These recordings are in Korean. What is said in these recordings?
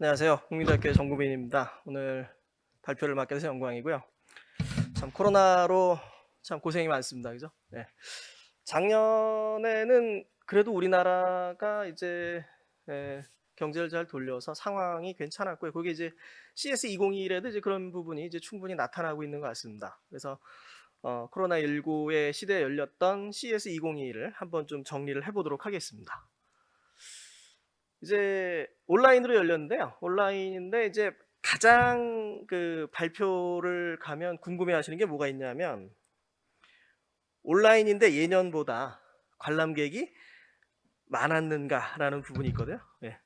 안녕하세요. 국민대학교의 정국민입니다. 오늘 발표를 맡게 돼서 영광이고요. 참 코로나로 참 고생이 많습니다. 그죠? 네. 작년에는 그래도 우리나라가 이제 경제를 잘 돌려서 상황이 괜찮았고요. 그게 이제 CS2021에도 이제 그런 부분이 이제 충분히 나타나고 있는 것 같습니다. 그래서 코로나19의 시대에 열렸던 CS2021을 한번 좀 정리를 해보도록 하겠습니다. 이제 온라인으로 열렸는데요. 온라인인데 이제 가장 그 발표를 가면 궁금해하시는 게 뭐가 있냐면 온라인인데 예년보다 관람객이 많았는가라는 부분이 있거든요. 네.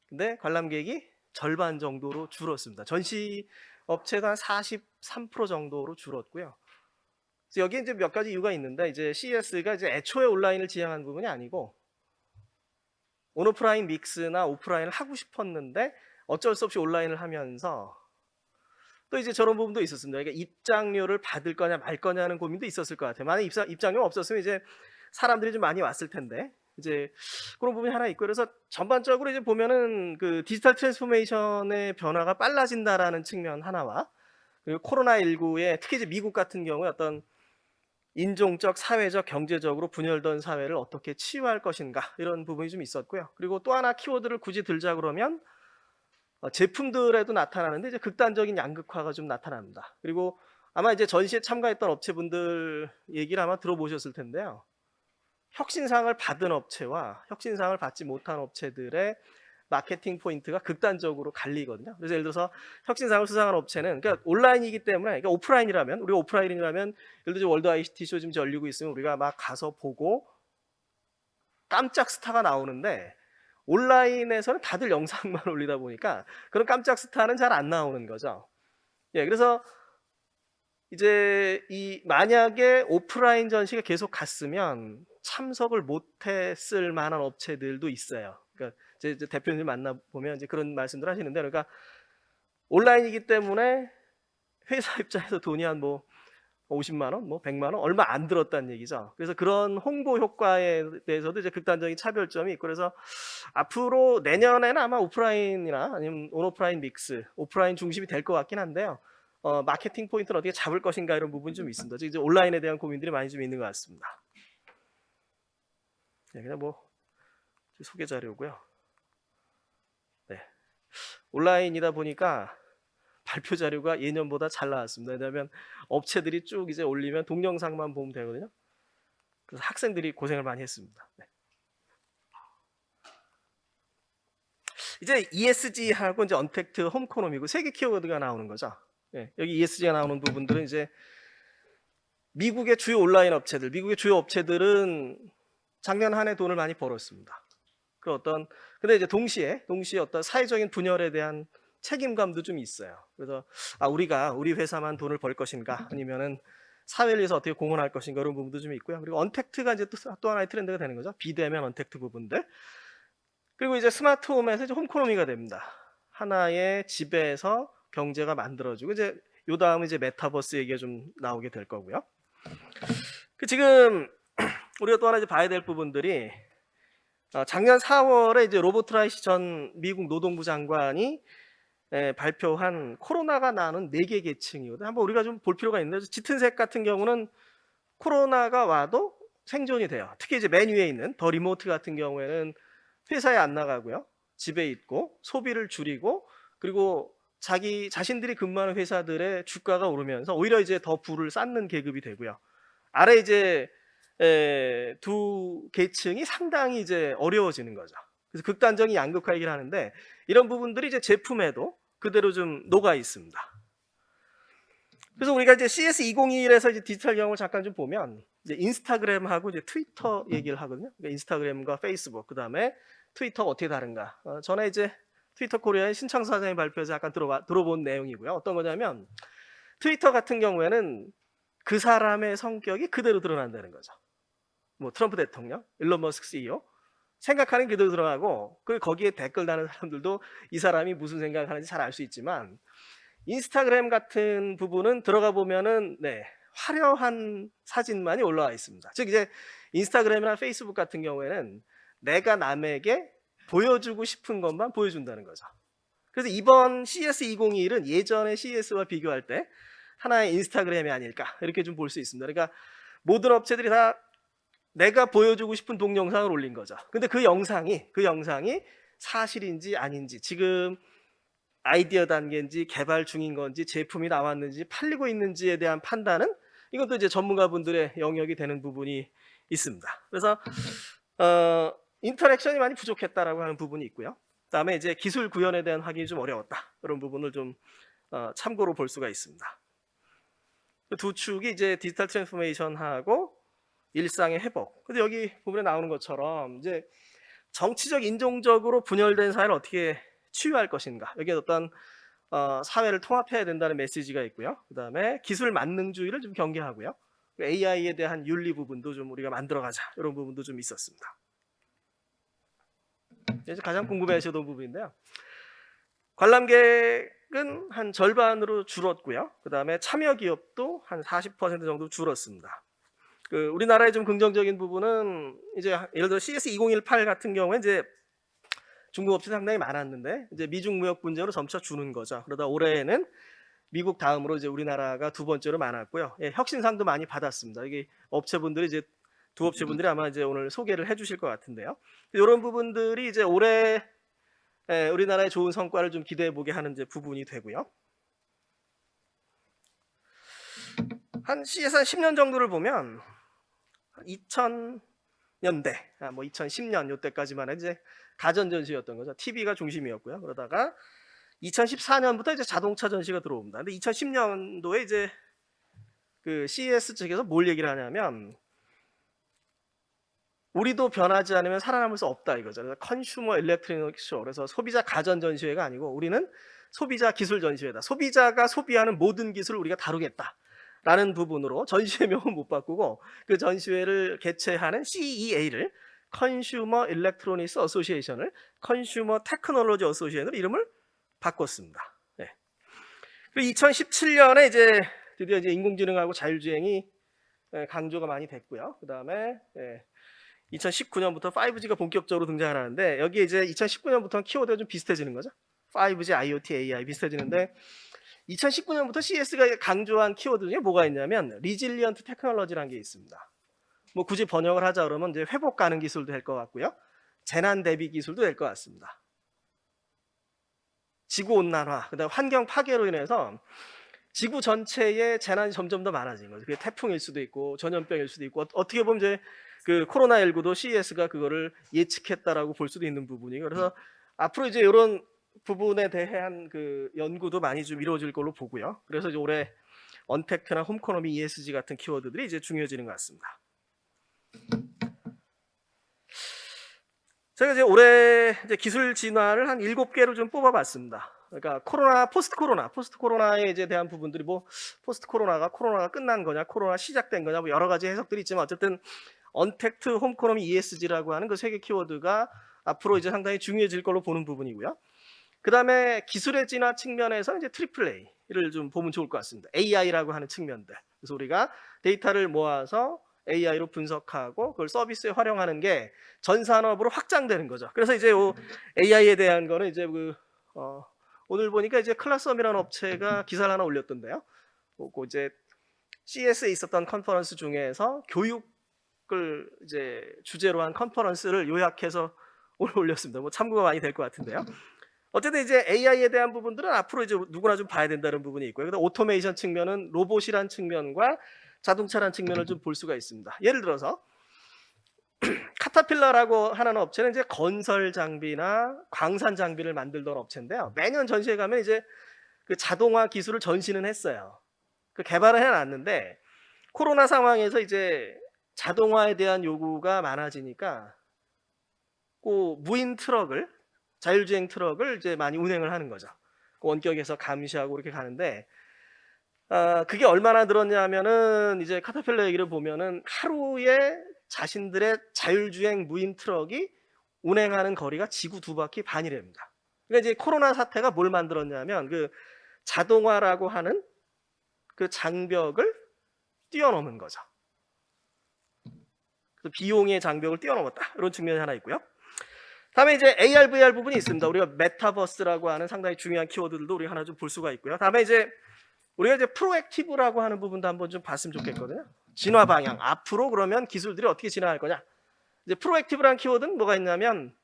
근데 관람객이 절반 정도로 줄었습니다. 전시 업체도 한 43% 정도로 줄었고요. 그래서 여기 이제 몇 가지 이유가 있는데 이제 CES가 이제 애초에 온라인을 지향한 부분이 아니고 온오프라인 믹스나 오프라인을 하고 싶었는데 어쩔 수 없이 온라인을 하면서 또 이제 저런 부분도 있었습니다. 그러니까 입장료를 받을 거냐 말 거냐는 고민도 있었을 것 같아요. 만약 입장료 없었으면 이제 사람들이 좀 많이 왔을 텐데 이제 그런 부분이 하나 있고, 그래서 전반적으로 이제 보면은 그 디지털 트랜스포메이션의 변화가 빨라진다라는 측면 하나와, 그리고 코로나19에 특히 이제 미국 같은 경우에 어떤 인종적, 사회적, 경제적으로 분열된 사회를 어떻게 치유할 것인가, 이런 부분이 좀 있었고요. 그리고 또 하나 키워드를 굳이 들자 그러면 제품들에도 나타나는데 이제 극단적인 양극화가 좀 나타납니다. 그리고 아마 이제 전시에 참가했던 업체분들 얘기를 아마 들어보셨을 텐데요. 혁신상을 받은 업체와 혁신상을 받지 못한 업체들의 마케팅 포인트가 극단적으로 갈리거든요. 그래서 예를 들어서 혁신상을 수상한 업체는, 그러니까 온라인이기 때문에, 그러니까 오프라인이라면, 우리가 오프라인이라면 예를 들어 월드 ICT쇼 지금 열리고 있으면 우리가 막 가서 보고 깜짝 스타가 나오는데 온라인에서는 다들 영상만 올리다 보니까 그런 깜짝 스타는 잘 안 나오는 거죠. 예, 그래서 이제 이 만약에 오프라인 전시가 계속 갔으면 참석을 못했을 만한 업체들도 있어요. 그러니까 제 대표님 만나 보면 이제 그런 말씀들 하시는데, 그러니까 온라인이기 때문에 회사 입장에서 돈이 한 뭐 50만 원, 뭐 100만 원 얼마 안 들었다는 얘기죠. 그래서 그런 홍보 효과에 대해서도 이제 극단적인 차별점이 있고, 그래서 앞으로 내년에는 아마 오프라인이나 아니면 온오프라인 믹스, 오프라인 중심이 될 것 같긴 한데요. 마케팅 포인트를 어떻게 잡을 것인가, 이런 부분이 좀 있습니다. 즉 이제 온라인에 대한 고민들이 많이 좀 있는 것 같습니다. 네, 그냥 뭐 소개 자료고요. 네, 온라인이다 보니까 발표 자료가 예년보다 잘 나왔습니다. 왜냐하면 업체들이 쭉 이제 올리면 동영상만 보면 되거든요. 그래서 학생들이 고생을 많이 했습니다. 네. 이제 ESG하고 이제 언택트, 홈코노미고 세 개 키워드가 나오는 거죠. 네, 여기 ESG가 나오는 부분들은 이제 미국의 주요 온라인 업체들, 미국의 주요 업체들은 작년 한 해 돈을 많이 벌었습니다. 그 근데 이제 동시에 어떤 사회적인 분열에 대한 책임감도 좀 있어요. 그래서 우리 회사만 돈을 벌 것인가, 아니면은 사회를 위해서 어떻게 공헌할 것인가, 이런 부분도 좀 있고요. 그리고 언택트가 이제 또 하나의 트렌드가 되는 거죠. 비대면 언택트 부분들. 그리고 이제 스마트홈에서 이제 홈코노미가 됩니다. 하나의 집에서 경제가 만들어지고, 이제 요 다음은 이제 메타버스 얘기가 좀 나오게 될 거고요. 지금 우리가 또 하나 이제 봐야 될 부분들이, 작년 4월에 이제 로버트 라이시 전 미국 노동부 장관이 발표한 코로나가 나는 4개 계층이거든요. 한번 우리가 좀 볼 필요가 있는데, 짙은색 같은 경우는 코로나가 와도 생존이 돼요. 특히 이제 맨 위에 있는 더 리모트 같은 경우에는 회사에 안 나가고요, 집에 있고 소비를 줄이고, 그리고 자신들이 근무하는 회사들의 주가가 오르면서 오히려 이제 더 부를 쌓는 계급이 되고요. 아래 이제 두 계층이 상당히 이제 어려워지는 거죠. 그래서 극단적인 양극화 얘기를 하는데, 이런 부분들이 이제 제품에도 그대로 좀 녹아 있습니다. 그래서 우리가 이제 CS2021에서 이제 디지털 경험을 잠깐 좀 보면, 이제 인스타그램하고 이제 트위터 얘기를 하거든요. 그러니까 인스타그램과 페이스북, 그 다음에 트위터가 어떻게 다른가. 전에 이제 트위터 코리아의 신창수 사장이 발표해서 약간 들어본 내용이고요. 어떤 거냐면, 트위터 같은 경우에는 그 사람의 성격이 그대로 드러난다는 거죠. 뭐 트럼프 대통령, 일론 머스크 CEO, 생각하는 게 그대로 들어가고, 거기에 댓글 다는 사람들도 이 사람이 무슨 생각을 하는지 잘 알 수 있지만, 인스타그램 같은 부분은 들어가 보면은 화려한 사진만이 올라와 있습니다. 즉 이제 인스타그램이나 페이스북 같은 경우에는 내가 남에게 보여주고 싶은 것만 보여준다는 거죠. 그래서 이번 CS2021은 예전의 CES와 비교할 때 하나의 인스타그램이 아닐까 이렇게 좀 볼 수 있습니다. 그러니까 모든 업체들이 다 내가 보여주고 싶은 동영상을 올린 거죠. 근데 그 영상이 사실인지 아닌지, 지금 아이디어 단계인지 개발 중인 건지 제품이 나왔는지 팔리고 있는지에 대한 판단은 이것도 이제 전문가분들의 영역이 되는 부분이 있습니다. 그래서 인터랙션이 많이 부족했다라고 하는 부분이 있고요. 그다음에 이제 기술 구현에 대한 확인이 좀 어려웠다. 그런 부분을 좀 참고로 볼 수가 있습니다. 두 축이 이제 디지털 트랜스포메이션하고 일상의 회복. 근데 여기 부분에 나오는 것처럼 이제 정치적, 인종적으로 분열된 사회를 어떻게 치유할 것인가. 여기에 어떤 사회를 통합해야 된다는 메시지가 있고요. 그다음에 기술 만능주의를 좀 경계하고요. AI에 대한 윤리 부분도 좀 우리가 만들어가자. 이런 부분도 좀 있었습니다. 이제 가장 궁금해하시던 부분인데요. 관람객은 한 절반으로 줄었고요. 그다음에 참여 기업도 한 40% 정도 줄었습니다. 우리나라의 좀 긍정적인 부분은 이제 예를 들어 CS2018 같은 경우에 이제 중국 업체 상당히 많았는데 이제 미중 무역 분쟁으로 점차 주는 거죠. 그러다 올해에는 미국 다음으로 이제 우리나라가 두 번째로 많았고요. 예, 혁신상도 많이 받았습니다. 이게 업체분들이 이제 두 업체분들이 아마 이제 오늘 소개를 해주실 것 같은데요. 이런 부분들이 이제 올해 우리나라의 좋은 성과를 좀 기대해 보게 하는 이제 부분이 되고요. 한 CS 한 10년 정도를 보면 2000년대, 뭐 2010년 이때까지만 이제 가전 전시였던 거죠. TV가 중심이었고요. 그러다가 2014년부터 이제 자동차 전시가 들어옵니다. 근데 2010년도에 이제 그 CES 측에서 뭘 얘기를 하냐면 우리도 변하지 않으면 살아남을 수 없다 이거죠. 그래서 컨슈머 일렉트로닉 쇼, 그래서 소비자 가전 전시회가 아니고 우리는 소비자 기술 전시회다. 소비자가 소비하는 모든 기술을 우리가 다루겠다라는 부분으로 전시회명은 못 바꾸고 그 전시회를 개최하는 CEA를 컨슈머 일렉트로닉스 어소시에이션을 컨슈머 테크놀로지 어소시에이션으로 이름을 바꿨습니다. 네. 그리고 2017년에 이제 드디어 이제 인공지능하고 자율주행이 강조가 많이 됐고요. 그 다음에 2019년부터 5G가 본격적으로 등장을 하는데 여기 이제 2019년부터는 키워드가 좀 비슷해지는 거죠. 5G, IoT, AI 비슷해지는데 2019년부터 CES가 강조한 키워드 중에 뭐가 있냐면 리질리언트 테크놀로지라는 게 있습니다. 뭐 굳이 번역을 하자 그러면 이제 회복 가능 기술도 될 것 같고요. 재난 대비 기술도 될 것 같습니다. 지구 온난화, 그다음 환경 파괴로 인해서 지구 전체의 재난이 점점 더 많아지는 거죠. 그게 태풍일 수도 있고 전염병일 수도 있고 어떻게 보면 이제 그 코로나19도 CES가 그거를 예측했다라고 볼 수도 있는 부분이고 그래서 앞으로 이제 이런 부분에 대한 그 연구도 많이 좀 이루어질 걸로 보고요. 그래서 이제 올해 언택트나 홈코노미, ESG 같은 키워드들이 이제 중요해지는 것 같습니다. 제가 이제 올해 이제 기술 진화를 한 7개를 좀 뽑아봤습니다. 그러니까 포스트 코로나에 이제 대한 부분들이 뭐 포스트 코로나가 끝난 거냐, 코로나 시작된 거냐, 뭐 여러 가지 해석들이 있지만 어쨌든 언택트, 홈코노미, ESG라고 하는 그 세 개 키워드가 앞으로 이제 상당히 중요해질 걸로 보는 부분이고요. 그 다음에 기술의 진화 측면에서 이제 트리플 A를 좀 보면 좋을 것 같습니다. AI라고 하는 측면들. 그래서 우리가 데이터를 모아서 AI로 분석하고 그걸 서비스에 활용하는 게 전 산업으로 확장되는 거죠. 그래서 이제 AI에 대한 거는 이제 오늘 보니까 이제 클라썸이라는 업체가 기사를 하나 올렸던데요. 이제 CES에 있었던 컨퍼런스 중에서 교육을 이제 주제로 한 컨퍼런스를 요약해서 올렸습니다. 뭐 참고가 많이 될 것 같은데요. 어쨌든 이제 AI에 대한 부분들은 앞으로 이제 누구나 좀 봐야 된다는 부분이 있고요. 그다음 오토메이션 측면은 로봇이란 측면과 자동차란 측면을 좀 볼 수가 있습니다. 예를 들어서 카타필라라고 하는 업체는 이제 건설 장비나 광산 장비를 만들던 업체인데요. 매년 전시회 가면 이제 그 자동화 기술을 전시는 했어요. 그 개발을 해놨는데 코로나 상황에서 이제 자동화에 대한 요구가 많아지니까 그 무인 트럭을 자율주행 트럭을 이제 많이 운행을 하는 거죠. 그 원격에서 감시하고 이렇게 가는데 그게 얼마나 늘었냐면은 이제 카타필러 얘기를 보면은 하루에 자신들의 자율주행 무인 트럭이 운행하는 거리가 지구 2바퀴 반이랍니다. 그러니까 이제 코로나 사태가 뭘 만들었냐면 그 자동화라고 하는 그 장벽을 뛰어넘은 거죠. 그래서 비용의 장벽을 뛰어넘었다. 이런 측면이 하나 있고요. 다음에 이제 AR, VR 부분이 있습니다. 우리가 메타버스라고 하는 상당히 중요한 키워드들도 우리 하나 좀 볼 수가 있고요. 다음에 이제 우리가 이제 프로액티브라고 하는 부분도 한번 좀 봤으면 좋겠거든요. 진화 방향, 앞으로 그러면 기술들이 어떻게 진화할 거냐. 이제 프로액티브라는 키워드는 뭐가 있냐면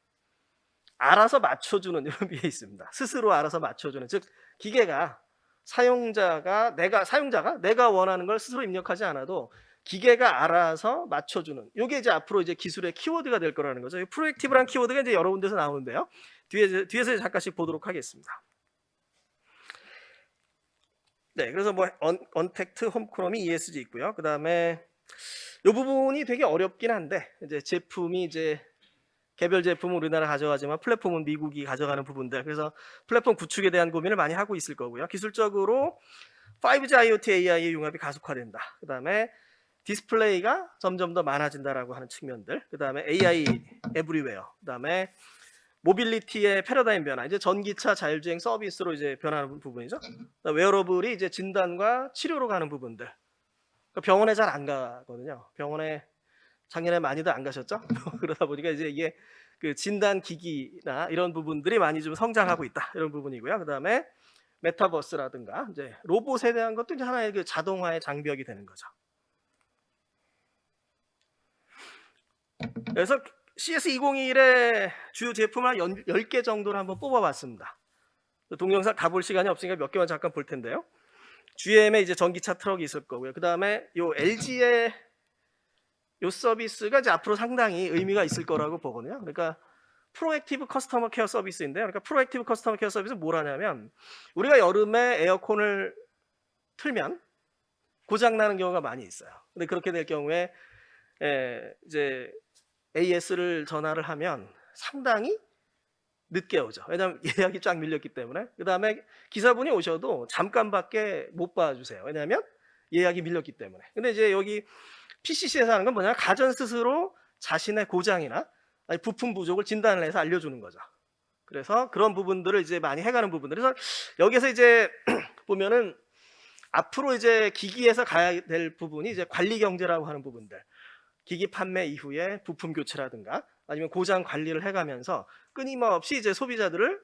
알아서 맞춰주는 이런 게 있습니다. 스스로 알아서 맞춰주는, 즉 기계가 사용자가 내가 원하는 걸 스스로 입력하지 않아도 기계가 알아서 맞춰주는, 이게 이제 앞으로 이제 기술의 키워드가 될 거라는 거죠. 이 프로액티브라는 키워드가 이제 여러 군데서 나오는데요. 뒤에서 잠깐씩 보도록 하겠습니다. 네, 그래서 뭐 언택트, 홈크롬이 ESG 있고요. 그 다음에 이 부분이 되게 어렵긴 한데, 이제 제품이 이제 개별 제품은 우리나라 가져가지만 플랫폼은 미국이 가져가는 부분들, 그래서 플랫폼 구축에 대한 고민을 많이 하고 있을 거고요. 기술적으로 5G IoT AI의 융합이 가속화된다. 그 다음에 디스플레이가 점점 더 많아진다라고 하는 측면들, 그 다음에 AI 에브리웨어, 그 다음에 모빌리티의 패러다임 변화, 이제 전기차 자율주행 서비스로 이제 변하는 부분이죠. 웨어러블이 이제 진단과 치료로 가는 부분들. 병원에 잘 안 가거든요. 병원에 작년에 많이들 안 가셨죠? 그러다 보니까 이제 이게 그 진단 기기나 이런 부분들이 많이 좀 성장하고 있다, 이런 부분이고요. 그 다음에 메타버스라든가 이제 로봇에 대한 것도 이제 하나의 그 자동화의 장벽이 되는 거죠. 그래서 CS2021의 주요 제품을 한 10개 정도를 한번 뽑아봤습니다. 동영상 다 볼 시간이 없으니까 몇 개만 잠깐 볼 텐데요. GM의 이제 전기차 트럭이 있을 거고요. 그 다음에 요 LG의 요 서비스가 이제 앞으로 상당히 의미가 있을 거라고 보거든요. 그러니까 프로액티브 커스터머 케어 서비스인데요. 그러니까 프로액티브 커스터머 케어 서비스는 뭘 하냐면, 우리가 여름에 에어컨을 틀면 고장 나는 경우가 많이 있어요. 근데 그렇게 될 경우에 이제 AS를 전화를 하면 상당히 늦게 오죠. 왜냐하면 예약이 쫙 밀렸기 때문에. 그 다음에 기사분이 오셔도 잠깐밖에 못 봐주세요. 왜냐하면 예약이 밀렸기 때문에. 근데 이제 여기 PCC에서 하는 건 뭐냐, 가전 스스로 자신의 고장이나 아니 부품 부족을 진단을 해서 알려주는 거죠. 그래서 그런 부분들을 이제 많이 해가는 부분들. 그래서 여기서 이제 보면은 앞으로 이제 기기에서 가야 될 부분이 이제 관리 경제라고 하는 부분들. 기기 판매 이후에 부품 교체라든가 아니면 고장 관리를 해가면서 끊임없이 이제 소비자들을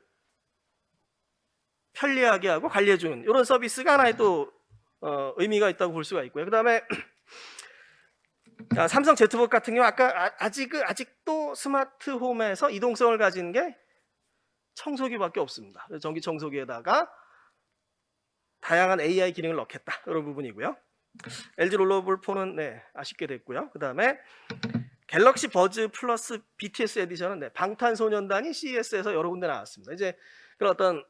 편리하게 하고 관리해주는 이런 서비스가 하나의 또 의미가 있다고 볼 수가 있고요. 그 다음에 삼성 제트봇 같은 경우 아직도 스마트홈에서 이동성을 가진 게 청소기밖에 없습니다. 전기 청소기에다가 다양한 AI 기능을 넣겠다, 이런 부분이고요. LG 롤러블 폰은 아쉽게 됐고요. 그 다음에 갤럭시 버즈 플러스 BTS 에디션은 방탄소년단이 CES에서 여러 군데 나왔습니다. 이제 그런 어떤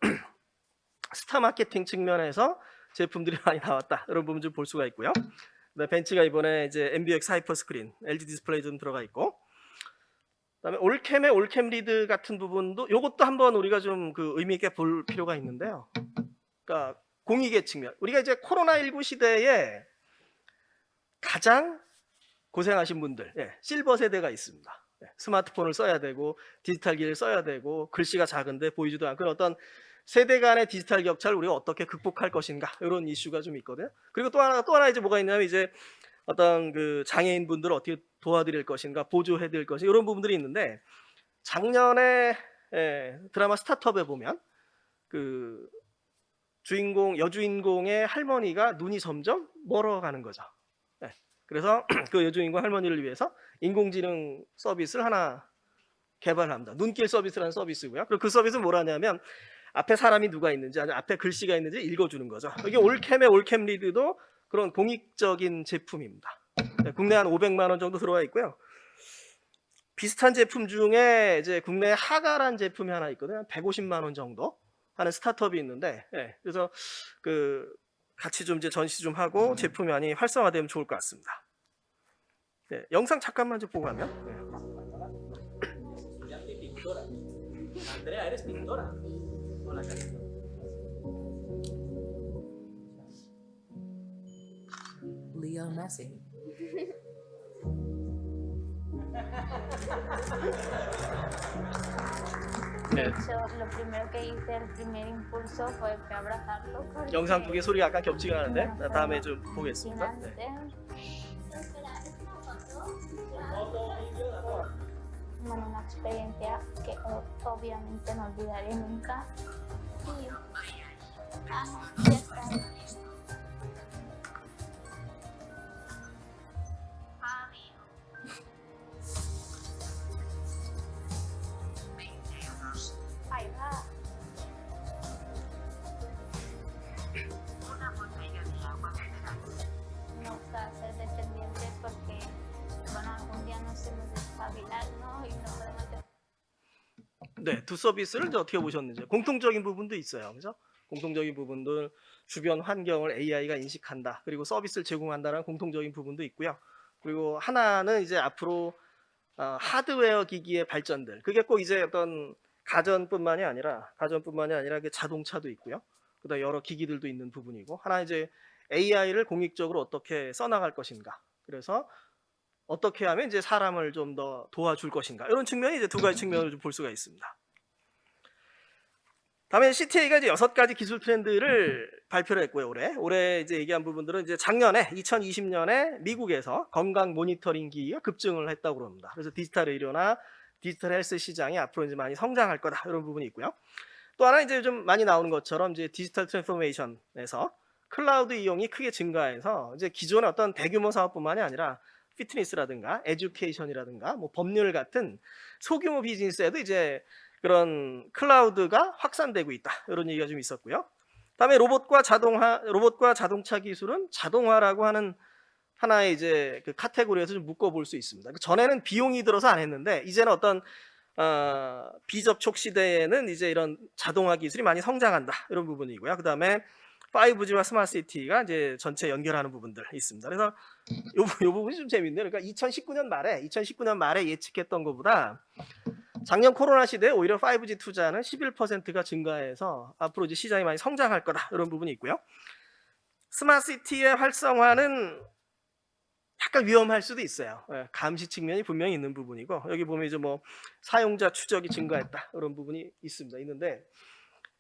스타 마케팅 측면에서 제품들이 많이 나왔다, 이런 부분 좀 볼 수가 있고요. 벤츠가 이번에 이제 MBX 하이퍼 스크린, LG 디스플레이 좀 들어가 있고, 그다음에 올캠의 올캠 리드 같은 부분도 요것도 한번 우리가 좀 그 의미 있게 볼 필요가 있는데요. 그러니까 공익의 측면, 우리가 이제 코로나19 시대에 가장 고생하신 분들, 실버 세대가 있습니다. 스마트폰을 써야 되고 디지털 기기를 써야 되고 글씨가 작은데 보이지도 않고, 어떤 세대 간의 디지털 격차를 우리가 어떻게 극복할 것인가, 이런 이슈가 좀 있거든요. 그리고 또 하나 이제 뭐가 있냐면, 이제 어떤 그 장애인 분들을 어떻게 도와드릴 것인가, 보조해드릴 것인가, 이런 부분들이 있는데, 작년에 드라마 스타트업에 보면 그 여주인공의 할머니가 눈이 점점 멀어가는 거죠. 그래서 그 여주인공 할머니를 위해서 인공지능 서비스를 하나 개발합니다. 눈길 서비스라는 서비스고요. 그리고 그 서비스는 뭐라냐면, 앞에 사람이 누가 있는지, 아니면 앞에 글씨가 있는지 읽어주는 거죠. 이게 올캠의 올캠 리드도 그런 공익적인 제품입니다. 국내 한 500만 원 정도 들어와 있고요. 비슷한 제품 중에 이제 국내 하가란 제품이 하나 있거든요. 150만 원 정도 하는 스타트업이 있는데, 그래서 그 같이 좀 이제 전시 좀 하고 제품이 많이 활성화되면 좋을 것 같습니다. 영상 잠깐만 좀 보고 가면. Andrea, eres pintora. Hola, cariño. Leo Messi. De hecho, lo primero que hice, el primer impulso fue abrazarlo. porque 영상 두 개 소리가 약간 겹치긴 하는데 다음에 좀 보겠습니다. fascinante. bueno, una experiencia que obviamente no olvidaré nunca. Y, no, ya está. Ahí va. No gusta ser dependiente porque, bueno, algún día nos hemos de espabilar, ¿no? Y no podemos 네, 두 서비스를 이제 어떻게 보셨는지 공통적인 부분도 있어요, 그죠? 공통적인 부분들 주변 환경을 AI가 인식한다, 그리고 서비스를 제공한다는 공통적인 부분도 있고요. 그리고 하나는 이제 앞으로 하드웨어 기기의 발전들, 그게 꼭 이제 어떤 가전뿐만이 아니라 그 자동차도 있고요. 그다음 여러 기기들도 있는 부분이고, 하나 이제 AI를 공익적으로 어떻게 써나갈 것인가. 그래서 어떻게 하면 이제 사람을 좀 더 도와줄 것인가, 이런 측면이 이제 두 가지 측면을 좀 볼 수가 있습니다. 다음에 CTA가 이제 6가지 기술 트렌드를 발표를 했고요. 올해 이제 얘기한 부분들은 이제 작년에 2020년에 미국에서 건강 모니터링 기기가 급증을 했다고 합니다. 그래서 디지털 의료나 디지털 헬스 시장이 앞으로 이제 많이 성장할 거다, 이런 부분이 있고요. 또 하나 이제 좀 많이 나오는 것처럼 이제 디지털 트랜스포메이션에서 클라우드 이용이 크게 증가해서 이제 기존의 어떤 대규모 사업뿐만이 아니라 피트니스라든가 에듀케이션이라든가 뭐 법률 같은 소규모 비즈니스에도 이제 그런 클라우드가 확산되고 있다, 이런 얘기가 좀 있었고요. 다음에 로봇과 자동차 기술은 자동화라고 하는 하나의 이제 그 카테고리에서 좀 묶어볼 수 있습니다. 전에는 비용이 들어서 안 했는데, 이제는 어떤 비접촉 시대에는 이제 이런 자동화 기술이 많이 성장한다, 이런 부분이고요. 그 다음에 5G와 스마트 시티가 이제 전체 연결하는 부분들 있습니다. 그래서 요 부분이 좀 재밌네요. 그러니까 2019년 말에 예측했던 것보다 작년 코로나 시대에 오히려 5G 투자는 11%가 증가해서 앞으로 이제 시장이 많이 성장할 거다, 이런 부분이 있고요. 스마트 시티의 활성화는 약간 위험할 수도 있어요. 감시 측면이 분명히 있는 부분이고, 여기 보면 이제 뭐 사용자 추적이 증가했다, 이런 부분이 있는데,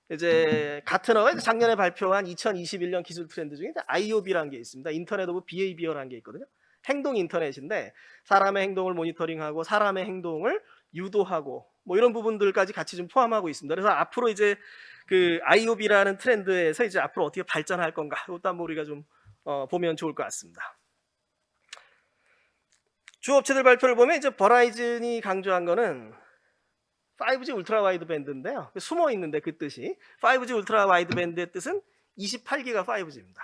이제 가트너가 작년에 발표한 2021년 기술 트렌드 중에 IOB라는 게 있습니다. 인터넷 오브 비헤이비어라는 게 있거든요. 행동 인터넷인데 사람의 행동을 모니터링하고 사람의 행동을 유도하고 뭐 이런 부분들까지 같이 좀 포함하고 있습니다. 그래서 앞으로 이제 그 IOB라는 트렌드에서 이제 앞으로 어떻게 발전할 건가, 이것도 한번 우리가 좀 보면 좋을 것 같습니다. 주 업체들 발표를 보면 이제 버라이즌이 강조한 거는 5G 울트라 와이드 밴드인데요. 숨어 있는데 그 뜻이 5G 울트라 와이드 밴드의 뜻은 28기가 5G입니다.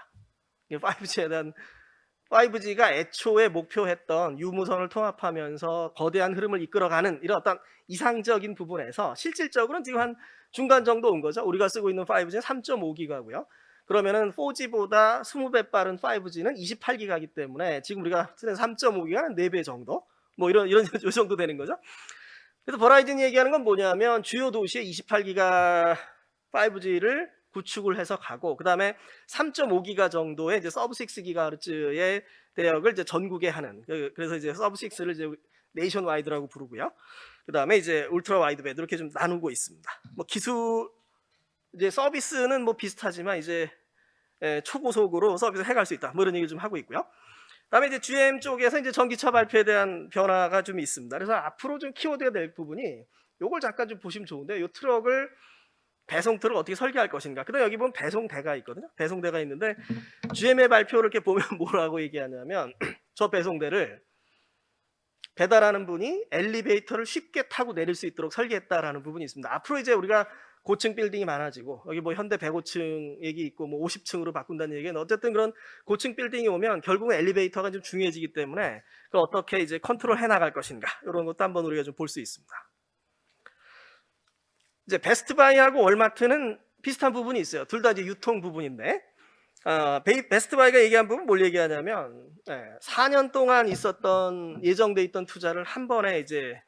5G에 대한 5G가 애초에 목표했던 유무선을 통합하면서 거대한 흐름을 이끌어가는 이런 어떤 이상적인 부분에서 실질적으로는 지금 한 중간 정도 온 거죠. 우리가 쓰고 있는 5G는 3.5기가고요. 그러면은 4G보다 20배 빠른 5G는 28기가이기 때문에 지금 우리가 쓰는 3.5기가는 4배 정도, 뭐 이런 요 정도 되는 거죠. 그래서 버라이즌이 얘기하는 건 뭐냐면 주요 도시에 28기가 5G를 구축을 해서 가고, 그 다음에 3.5기가 정도의 이제 서브 6기가헤르츠의 대역을 이제 전국에 하는, 그래서 이제 서브 6를 이제 네이션 와이드라고 부르고요. 그 다음에 이제 울트라 와이드 밴드 이렇게 좀 나누고 있습니다. 뭐 기술 이제 서비스는 뭐 비슷하지만 이제 초고속으로 서비스를 해갈 수 있다, 뭐 이런 얘기를 좀 하고 있고요. 그다음에 이제 GM 쪽에서 이제 전기차 발표에 대한 변화가 좀 있습니다. 그래서 앞으로 좀 키워드가 될 부분이 요걸 잠깐 좀 보시면 좋은데, 요 트럭을 배송 트럭을 어떻게 설계할 것인가. 그다음 여기 보면 배송대가 있거든요. 배송대가 있는데 GM의 발표를 이렇게 보면 뭐라고 얘기하냐면 저 배송대를 배달하는 분이 엘리베이터를 쉽게 타고 내릴 수 있도록 설계했다라는 부분이 있습니다. 앞으로 이제 우리가 고층 빌딩이 많아지고, 여기 뭐 현대 105층 얘기 있고 뭐 50층으로 바꾼다는 얘기는 어쨌든 그런 고층 빌딩이 오면 결국은 엘리베이터가 좀 중요해지기 때문에 그걸 어떻게 이제 컨트롤 해 나갈 것인가, 이런 것도 한번 우리가 좀 볼 수 있습니다. 이제 베스트바이하고 월마트는 비슷한 부분이 있어요. 둘 다 이제 유통 부분인데, 베스트바이가 얘기한 부분 뭘 얘기하냐면 4년 동안 있었던 예정돼 있던 투자를 한 번에 이제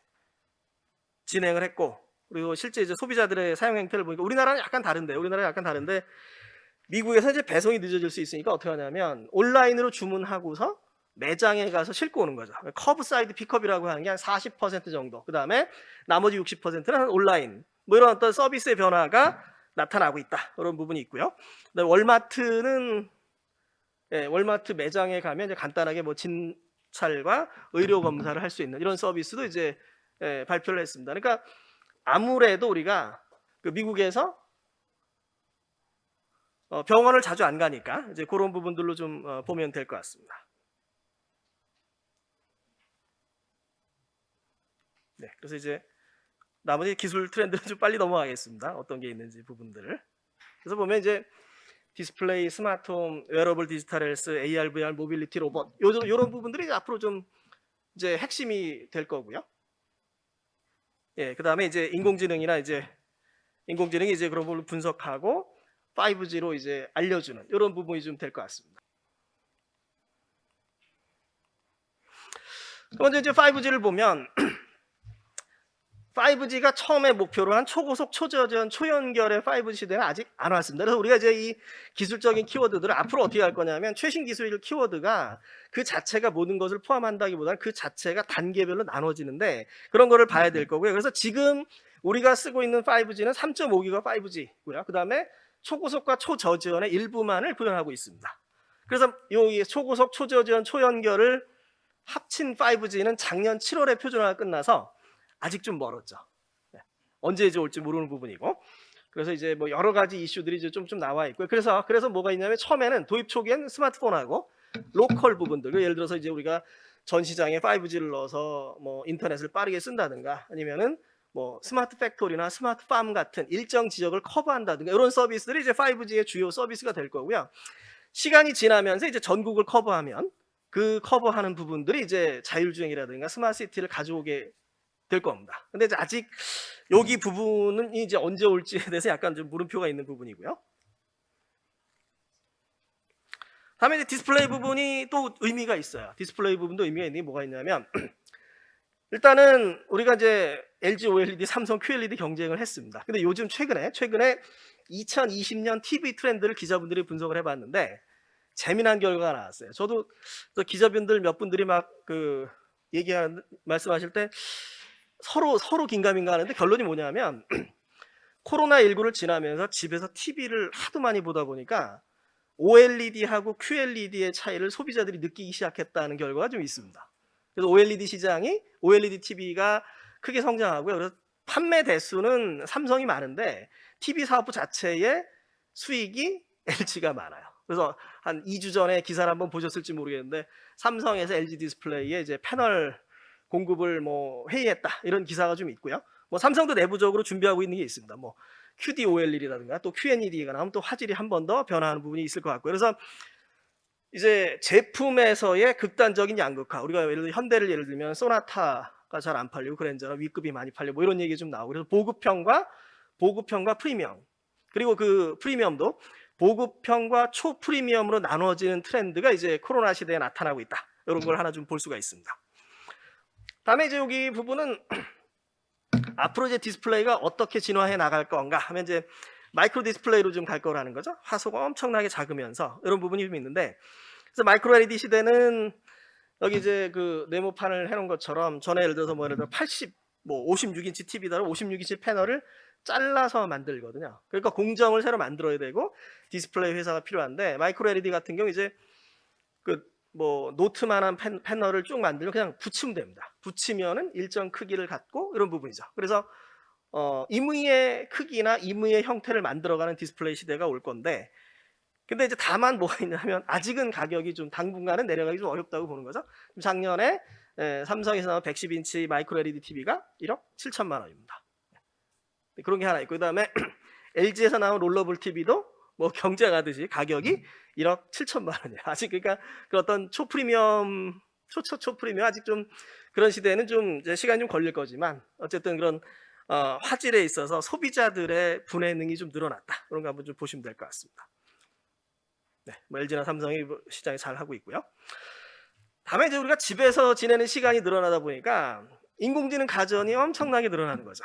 진행을 했고, 그리고 실제 이제 소비자들의 사용 행태를 보니까 우리나라는 약간 다른데 미국에서 이제 배송이 늦어질 수 있으니까 어떻게 하냐면 온라인으로 주문하고서 매장에 가서 싣고 오는 거죠. 커브사이드 픽업이라고 하는 게 한 40% 정도. 그 다음에 나머지 60%는 온라인. 뭐 이런 어떤 서비스의 변화가 나타나고 있다, 이런 부분이 있고요. 월마트는 월마트 매장에 가면 이제 간단하게 뭐 진찰과 의료 검사를 할 수 있는 이런 서비스도 이제 발표를 했습니다. 그러니까 아무래도 우리가 그 미국에서 병원을 자주 안 가니까 이제 그런 부분들로 좀 보면 될 것 같습니다. 네, 그래서 이제 나머지 기술 트렌드는 좀 빨리 넘어가겠습니다. 어떤 게 있는지 부분들을. 그래서 보면 이제 디스플레이, 스마트홈, 웨어러블 디지털 헬스, AR, VR, 모빌리티, 로봇 이런 부분들이 이제 앞으로 좀 이제 핵심이 될 거고요. 예, 그다음에 이제 인공지능이 이제 그런 걸 분석하고 5G로 이제 알려주는 이런 부분이 좀 될 것 같습니다. 먼저 이제 5G를 보면 5G가 처음에 목표로 한 초고속, 초저전, 초연결의 5G 시대는 아직 안 왔습니다. 그래서 우리가 이제 이 기술적인 키워드들을 앞으로 어떻게 할 거냐면 최신 기술 키워드가 그 자체가 모든 것을 포함한다기보다는 그 자체가 단계별로 나눠지는데 그런 거를 봐야 될 거고요. 그래서 지금 우리가 쓰고 있는 5G는 3.5기가 5G고요. 그 다음에 초고속과 초저지연의 일부만을 구현하고 있습니다. 그래서 이 초고속, 초저지연, 초연결을 합친 5G는 작년 7월에 표준화가 끝나서 아직 좀 멀었죠. 네. 언제 이제 올지 모르는 부분이고. 그래서 이제 뭐 여러 가지 이슈들이 이제 좀 나와 있고요. 그래서 뭐가 있냐면 처음에는 도입 초기엔 스마트폰하고 로컬 부분들, 예를 들어서 이제 우리가 전 시장에 5G를 넣어서 뭐 인터넷을 빠르게 쓴다든가 아니면은 뭐 스마트 팩토리나 스마트 팜 같은 일정 지역을 커버한다든가 이런 서비스들이 이제 5G의 주요 서비스가 될 거고요. 시간이 지나면서 이제 전국을 커버하면 그 커버하는 부분들이 이제 자율주행이라든가 스마트 시티를 가져오게 될 겁니다. 근데 이제 아직 여기 부분은 이제 언제 올지에 대해서 약간 좀 물음표가 있는 부분이고요. 다음에 이제 디스플레이 부분이 또 의미가 있어요. 디스플레이 부분도 의미가 있는 게 뭐가 있냐면 일단은 우리가 이제 LG OLED, 삼성 QLED 경쟁을 했습니다. 근데 요즘 최근에 2020년 TV 트렌드를 기자분들이 분석을 해봤는데 재미난 결과가 나왔어요. 저도 기자분들 몇 분들이 막 말씀하실 때 서로 긴가민가 하는데 결론이 뭐냐면 코로나19를 지나면서 집에서 TV를 하도 많이 보다 보니까 OLED하고 QLED의 차이를 소비자들이 느끼기 시작했다는 결과가 좀 있습니다. 그래서 OLED 시장이 OLED TV가 크게 성장하고요. 그래서 판매 대수는 삼성이 많은데 TV 사업 자체의 수익이 LG가 많아요. 그래서 한 2주 전에 기사를 한번 보셨을지 모르겠는데 삼성에서 LG 디스플레이에 이제 패널 공급을 뭐 회의했다 이런 기사가 좀 있고요. 뭐 삼성도 내부적으로 준비하고 있는 게 있습니다. 뭐 QD-OLED라든가 또 QNED가 나오면 또 화질이 한 번 더 변화하는 부분이 있을 것 같고요. 그래서 이제 제품에서의 극단적인 양극화, 우리가 예를 들어 현대를 예를 들면 소나타가 잘 안 팔리고 그랜저나 W급이 많이 팔려 뭐 이런 얘기 좀 나오고 그래서 보급형과 프리미엄 그리고 그 프리미엄도 보급형과 초프리미엄으로 나눠지는 트렌드가 이제 코로나 시대에 나타나고 있다. 이런 걸 하나 좀 볼 수가 있습니다. 다음에 이제 여기 부분은 앞으로 이제 디스플레이가 어떻게 진화해 나갈 건가 하면 이제 마이크로 디스플레이로 좀 갈 거라는 거죠. 화소가 엄청나게 작으면서 이런 부분이 좀 있는데 그래서 마이크로 LED 시대는 여기 이제 그 네모판을 해놓은 것처럼 전에 예를 들어서 56인치 TV다 56인치 패널을 잘라서 만들거든요. 그러니까 공정을 새로 만들어야 되고 디스플레이 회사가 필요한데 마이크로 LED 같은 경우 이제 뭐 노트만한 패널을 쭉 만들면 그냥 붙이면 됩니다. 붙이면은 일정 크기를 갖고 이런 부분이죠. 그래서 임의의 크기나 임의의 형태를 만들어가는 디스플레이 시대가 올 건데 근데 이제 다만 뭐가 있냐면 아직은 가격이 좀 당분간은 내려가기 좀 어렵다고 보는 거죠. 작년에 삼성에서 나온 110인치 마이크로 LED TV가 1억 7천만 원입니다. 그런 게 하나 있고 그다음에 LG에서 나온 롤러블 TV도 뭐 경쟁하듯이 가격이 1억 7천만 원이에요. 아직 그러니까 그 어떤 초프리미엄 아직 좀 그런 시대에는 좀 이제 시간이 좀 걸릴 거지만 어쨌든 그런 화질에 있어서 소비자들의 분해능이 좀 늘어났다. 그런 거 한번 좀 보시면 될 것 같습니다. 네, 뭐 LG나 삼성이 시장에 잘 하고 있고요. 다음에 이제 우리가 집에서 지내는 시간이 늘어나다 보니까 인공지능 가전이 엄청나게 늘어나는 거죠.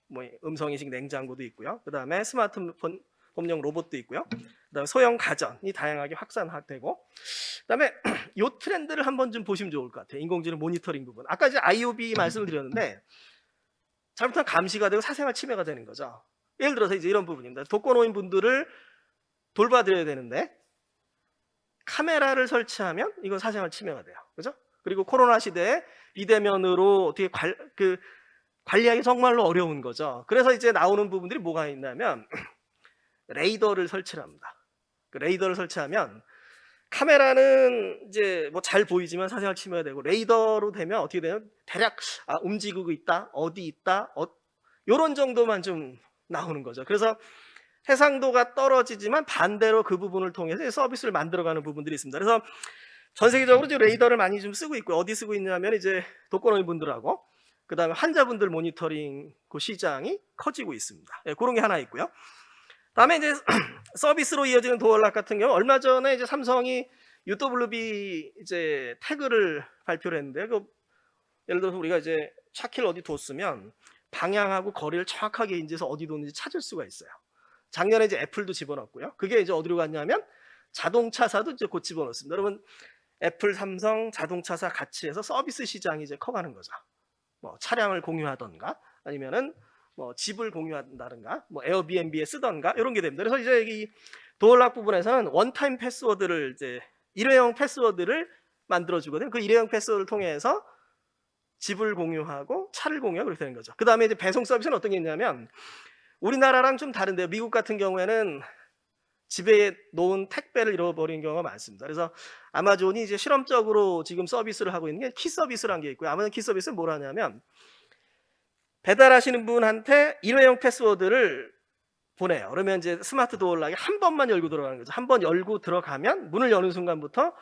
뭐 음성인식 냉장고도 있고요. 그 다음에 스마트폰 홈용 로봇도 있고요. 그다음에 소형 가전이 다양하게 확산되고, 그다음에 이 트렌드를 한번 좀 보시면 좋을 것 같아요. 인공지능 모니터링 부분. 아까 이제 IoB 말씀을 드렸는데 잘못하면 감시가 되고 사생활 침해가 되는 거죠. 예를 들어서 이제 이런 부분입니다. 독거노인 분들을 돌봐드려야 되는데 카메라를 설치하면 이건 사생활 침해가 돼요. 그죠? 그리고 코로나 시대에 비대면으로 어떻게 관리하기 정말로 어려운 거죠. 그래서 이제 나오는 부분들이 뭐가 있냐면 레이더를 설치를 합니다. 그 레이더를 설치하면 카메라는 이제 뭐 잘 보이지만 사생활 침해가 되고, 레이더로 되면 어떻게 되면 대략 움직이고 있다, 어디 있다, 요런 정도만 좀 나오는 거죠. 그래서 해상도가 떨어지지만 반대로 그 부분을 통해서 서비스를 만들어가는 부분들이 있습니다. 그래서 전 세계적으로 이제 레이더를 많이 좀 쓰고 있고요. 어디 쓰고 있냐면 이제 독거노인 분들하고 그다음에 환자분들 모니터링 그 시장이 커지고 있습니다. 예, 그런 게 하나 있고요. 다음에 이제 서비스로 이어지는 도어락 같은 경우, 얼마 전에 이제 삼성이 UWB 이제 태그를 발표를 했는데, 그 예를 들어서 우리가 이제 차키를 어디 뒀으면 방향하고 거리를 정확하게 인지해서 어디 뒀는지 찾을 수가 있어요. 작년에 이제 애플도 집어넣었고요. 그게 이제 어디로 갔냐면 자동차사도 이제 곧 집어넣습니다. 여러분, 애플, 삼성, 자동차사 같이 해서 서비스 시장이 이제 커가는 거죠. 뭐 차량을 공유하던가 아니면은 뭐 집을 공유한다든가 뭐 에어비앤비에 쓰던가 이런 게 됩니다. 그래서 이제 이 도어락 부분에서는 원타임 패스워드를 이제 일회용 패스워드를 만들어 주거든요. 그 일회용 패스워드를 통해서 집을 공유하고 차를 공유하고 그렇게 되는 거죠. 그 다음에 이제 배송 서비스는 어떤 게 있냐면 우리나라랑 좀 다른데요. 미국 같은 경우에는 집에 놓은 택배를 잃어버리는 경우가 많습니다. 그래서 아마존이 이제 실험적으로 지금 서비스를 하고 있는 게 키 서비스라는 게 있고요. 아마존 키 서비스는 뭘 하냐면 배달하시는 분한테 일회용 패스워드를 보내요. 그러면 이제 스마트 도어락이 한 번만 열고 들어가는 거죠. 한 번 열고 들어가면 문을 여는 순간부터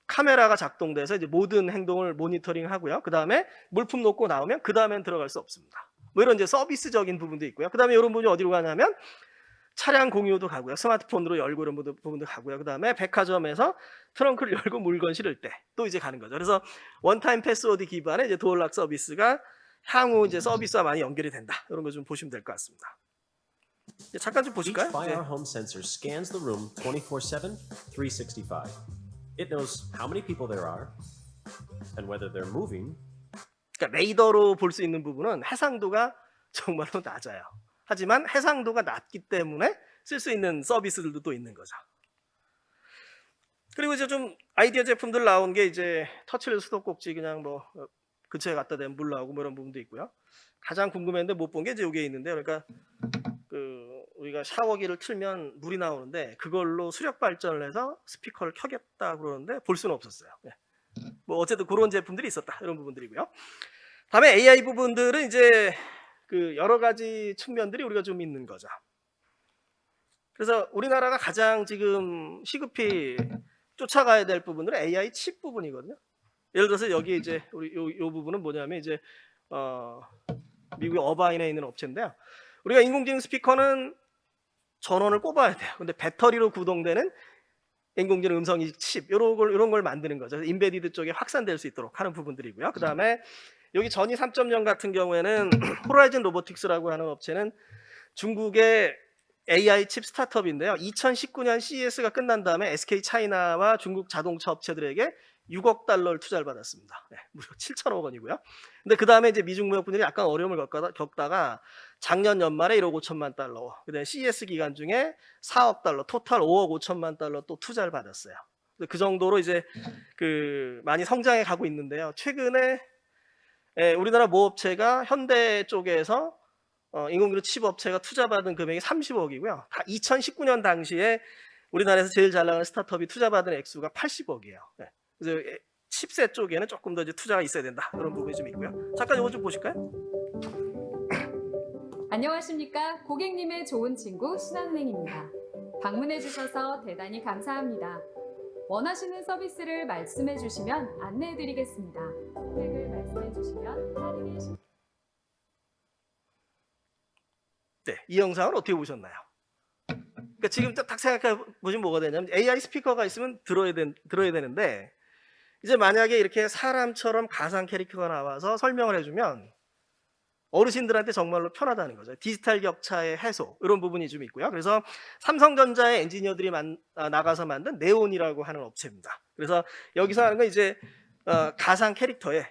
카메라가 작동돼서 이제 모든 행동을 모니터링 하고요. 그 다음에 물품 놓고 나오면 그 다음엔 들어갈 수 없습니다. 뭐 이런 이제 서비스적인 부분도 있고요. 그 다음에 이런 부분이 어디로 가냐면 차량 공유도 가고요. 스마트폰으로 열고 이런 부분도 가고요. 그 다음에 백화점에서 트렁크를 열고 물건 실을 때 또 이제 가는 거죠. 그래서 원타임 패스워드 기반의 이제 도어락 서비스가 향후 이제 서비스와 많이 연결이 된다. 이런 거 좀 보시면 될 것 같습니다. 이제 잠깐 좀 Each 보실까요? By Our Home sensor scans the room 24/7, 365. It knows how many people there are and whether they're moving. 그러니까 레이더로 볼 수 있는 부분은 해상도가 정말로 낮아요. 하지만 해상도가 낮기 때문에 쓸 수 있는 서비스들도 또 있는 거죠. 그리고 이제 좀 아이디어 제품들 나온 게 이제 터치를 수도꼭지 그냥 뭐 근처에 갖다 대면 물 나오고 뭐 이런 부분도 있고요. 가장 궁금했는데 못 본 게 이제 이게 있는데, 그러니까 그 우리가 샤워기를 틀면 물이 나오는데 그걸로 수력 발전을 해서 스피커를 켜겠다 그러는데 볼 수는 없었어요. 네. 뭐 어쨌든 그런 제품들이 있었다 이런 부분들이고요. 다음에 AI 부분들은 이제 그 여러 가지 측면들이 우리가 좀 있는 거죠. 그래서 우리나라가 가장 지금 시급히 쫓아가야 될 부분들은 AI 칩 부분이거든요. 예를 들어서 여기 이제 우리 요 부분은 뭐냐면 이제 미국의 어바인에 있는 업체인데요. 우리가 인공지능 스피커는 전원을 꼽아야 돼요. 근데 배터리로 구동되는 인공지능 음성인식 칩 이런 걸 만드는 거죠. 그래서 인베디드 쪽에 확산될 수 있도록 하는 부분들이고요. 그 다음에 여기 전이 3.0 같은 경우에는 호라이즌 로보틱스라고 하는 업체는 중국의 AI 칩 스타트업인데요. 2019년 CES가 끝난 다음에 SK 차이나와 중국 자동차 업체들에게 6억 달러를 투자를 받았습니다. 네, 무려 7천억 원이고요. 근데 그 다음에 이제 미중 무역 분들이 약간 어려움을 겪다가 작년 연말에 1억 5천만 달러, 그다음에 CES 기간 중에 4억 달러, 토탈 5억 5천만 달러 또 투자를 받았어요. 그 정도로 이제 그 많이 성장해 가고 있는데요. 최근에 우리나라 모 업체가 현대 쪽에서 인공지능 칩 업체가 투자받은 금액이 30억이고요. 다 2019년 당시에 우리나라에서 제일 잘 나가는 스타트업이 투자받은 액수가 80억이에요. 네. 그래서 칩셋 쪽에는 조금 더 이제 투자가 있어야 된다. 그런 부분이 좀 있고요. 잠깐 이거 좀 보실까요? 안녕하십니까. 고객님의 좋은 친구 신한은행입니다. 방문해 주셔서 대단히 감사합니다. 원하시는 서비스를 말씀해 주시면 안내해 드리겠습니다. 혜택을 말씀해 주시면 할인이 네, 이 영상을 어떻게 보셨나요? 그러니까 지금 딱 생각해 보시면 뭐가 되냐면 AI 스피커가 있으면 들어야 되는데 이제 만약에 이렇게 사람처럼 가상 캐릭터가 나와서 설명을 해주면 어르신들한테 정말로 편하다는 거죠. 디지털 격차의 해소 이런 부분이 좀 있고요. 그래서 삼성전자의 엔지니어들이 나가서 만든 네온이라고 하는 업체입니다. 그래서 여기서 하는 건 이제 가상 캐릭터에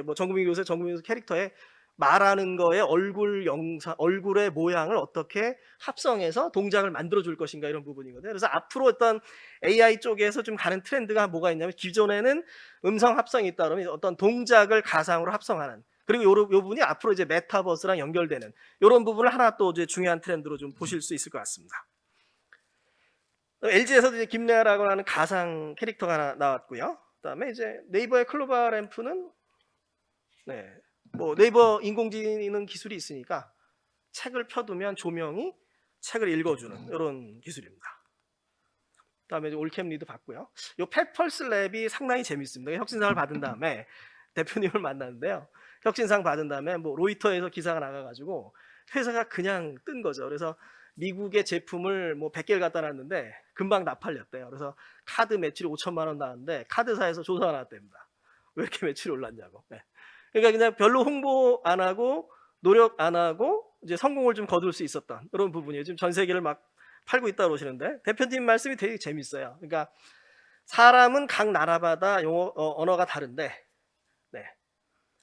뭐 전국민교사 캐릭터에 말하는 거에 얼굴의 모양을 어떻게 합성해서 동작을 만들어 줄 것인가 이런 부분이거든요. 그래서 앞으로 어떤 AI 쪽에서 좀 가는 트렌드가 뭐가 있냐면 기존에는 음성 합성이 있다 그러면 어떤 동작을 가상으로 합성하는 그리고 요 부분이 앞으로 이제 메타버스랑 연결되는 이런 부분을 하나 또 이제 중요한 트렌드로 좀 보실 수 있을 것 같습니다. LG에서도 이제 김래아라고 하는 가상 캐릭터가 하나 나왔고요. 그다음에 이제 네이버의 클로바 램프는 뭐 네이버 인공지능 기술이 있으니까 책을 펴두면 조명이 책을 읽어주는 이런 기술입니다. 그다음에 이제 올캠 리드 받고요. 요 펫펄스 랩이 상당히 재밌습니다. 혁신상을 받은 다음에 대표님을 만났는데요. 혁신상 받은 다음에 뭐 로이터에서 기사가 나가가지고 회사가 그냥 뜬 거죠. 그래서 미국의 제품을 뭐 100개를 갖다 놨는데 금방 다 팔렸대요. 그래서 카드 매출이 5천만 원 나왔는데 카드사에서 조사가 나왔답니다. 왜 이렇게 매출이 올랐냐고. 네. 그러니까 그냥 별로 홍보 안 하고 노력 안 하고 이제 성공을 좀 거둘 수 있었던 이런 부분이에요. 지금 전 세계를 막 팔고 있다고 그러시는데 대표님 말씀이 되게 재밌어요. 그러니까 사람은 각 나라마다 언어가 다른데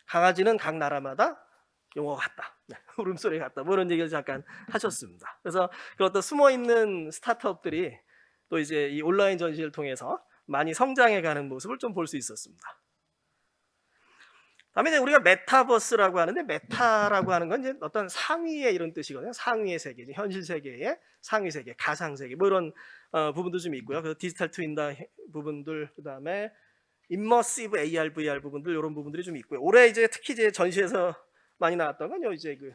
강아지는 각 나라마다 용어가 같다. 울음소리가 같다. 뭐 이런 얘기를 잠깐 하셨습니다. 그래서 그런 어떤 숨어있는 스타트업들이 또 이제 이 온라인 전시를 통해서 많이 성장해가는 모습을 좀 볼 수 있었습니다. 다음에 이제 우리가 메타버스라고 하는데 메타라고 하는 건 이제 어떤 상위의 이런 뜻이거든요. 상위의 세계, 현실 세계의 상위 세계, 가상 세계 뭐 이런 부분도 좀 있고요. 그래서 디지털 트윈다 부분들, 그다음에 임머시브 AR, VR 부분들 이런 부분들이 좀 있고요. 올해 이제 특히 이제 전시에서 많이 나왔던 건요. 이제 그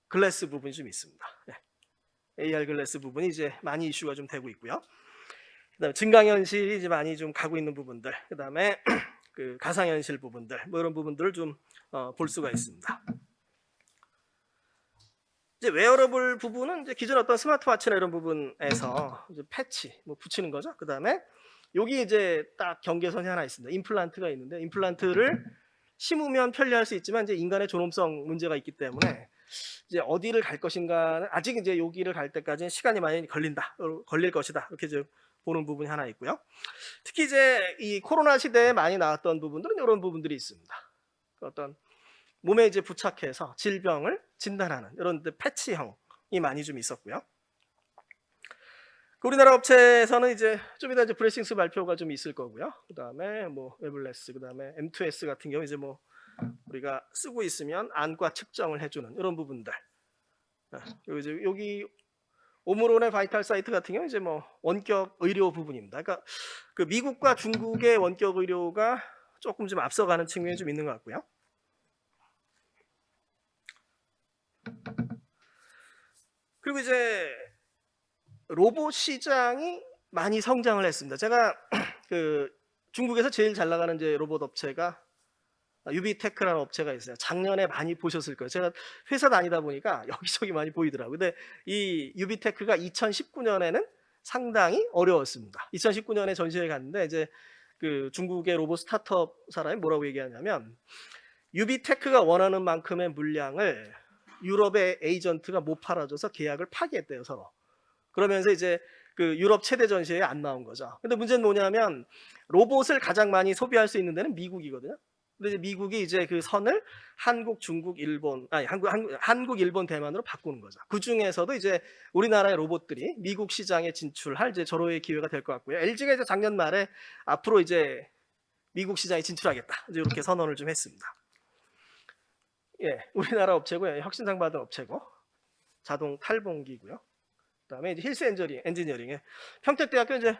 글래스 부분이 좀 있습니다. AR 글래스 부분이 이제 많이 이슈가 좀 되고 있고요. 그다음에 증강현실이 이제 많이 좀 가고 있는 부분들, 그다음에 그 가상현실 부분들, 뭐 이런 부분들을 좀 볼 수가 있습니다. 이제 웨어러블 부분은 이제 기존 어떤 스마트워치나 이런 부분에서 이제 패치 뭐 붙이는 거죠. 그다음에 여기 이제 딱 경계선이 하나 있습니다. 임플란트가 있는데 임플란트를 심으면 편리할 수 있지만 이제 인간의 존엄성 문제가 있기 때문에 이제 어디를 갈 것인가는 아직 이제 여기를 갈 때까지는 시간이 많이 걸릴 것이다. 이렇게 이제 보는 부분이 하나 있고요. 특히 이제 이 코로나 시대에 많이 나왔던 부분들은 이런 부분들이 있습니다. 어떤 몸에 이제 부착해서 질병을 진단하는 이런 패치형이 많이 좀 있었고요. 우리나라 업체에서는 이제 좀 이따 이제 브레싱스 발표가 좀 있을 거고요. 그다음에 뭐 웨블레스, 그다음에 M2S 같은 경우 이제 뭐 우리가 쓰고 있으면 안과 측정을 해주는 이런 부분들. 그리고 이제 여기 오므론의 바이탈 사이트 같은 경우 이제 뭐 원격 의료 부분입니다. 그러니까 그 미국과 중국의 원격 의료가 조금 좀 앞서가는 측면이 좀 있는 것 같고요. 그리고 이제 로봇 시장이 많이 성장을 했습니다. 제가 그 중국에서 제일 잘 나가는 이제 로봇 업체가 유비테크라는 업체가 있어요. 작년에 많이 보셨을 거예요. 제가 회사 다니다 보니까 여기저기 많이 보이더라고요. 근데 이 유비테크가 2019년에는 상당히 어려웠습니다. 2019년에 전시회 갔는데 이제 그 중국의 로봇 스타트업 사람이 뭐라고 얘기하냐면 유비테크가 원하는 만큼의 물량을 유럽의 에이전트가 못 팔아줘서 계약을 파기했대요, 서로. 그러면서 이제 그 유럽 최대 전시회에 안 나온 거죠. 근데 문제는 뭐냐면 로봇을 가장 많이 소비할 수 있는 데는 미국이거든요. 근데 이제 미국이 이제 그 선을 한국, 중국, 일본, 한국, 일본, 대만으로 바꾸는 거죠. 그 중에서도 이제 우리나라의 로봇들이 미국 시장에 진출할 이제 절호의 기회가 될 것 같고요. LG가 이제 작년 말에 앞으로 이제 미국 시장에 진출하겠다. 이제 이렇게 선언을 좀 했습니다. 예, 우리나라 업체고요. 혁신상 받은 업체고, 자동 탈봉기고요. 그다음에 이제 힐스 엔지니어링에 평택대학교 이제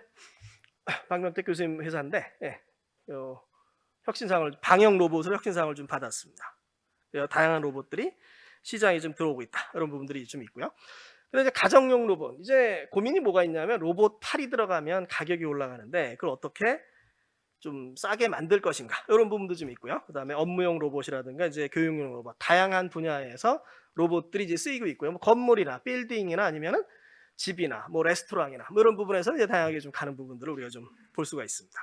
박명택 교수님 회사인데, 예, 혁신상을 방역 로봇으로 혁신상을 좀 받았습니다. 다양한 로봇들이 시장에 좀 들어오고 있다. 이런 부분들이 좀 있고요. 근데 이제 가정용 로봇, 이제 고민이 뭐가 있냐면 로봇 팔이 들어가면 가격이 올라가는데 그걸 어떻게 좀 싸게 만들 것인가 이런 부분도 좀 있고요. 그다음에 업무용 로봇이라든가 이제 교육용 로봇, 다양한 분야에서 로봇들이 이제 쓰이고 있고요. 뭐 건물이나 빌딩이나 아니면은 집이나 뭐 레스토랑이나 뭐 이런 부분에서 이제 다양하게 좀 가는 부분들을 우리가 좀 볼 수가 있습니다.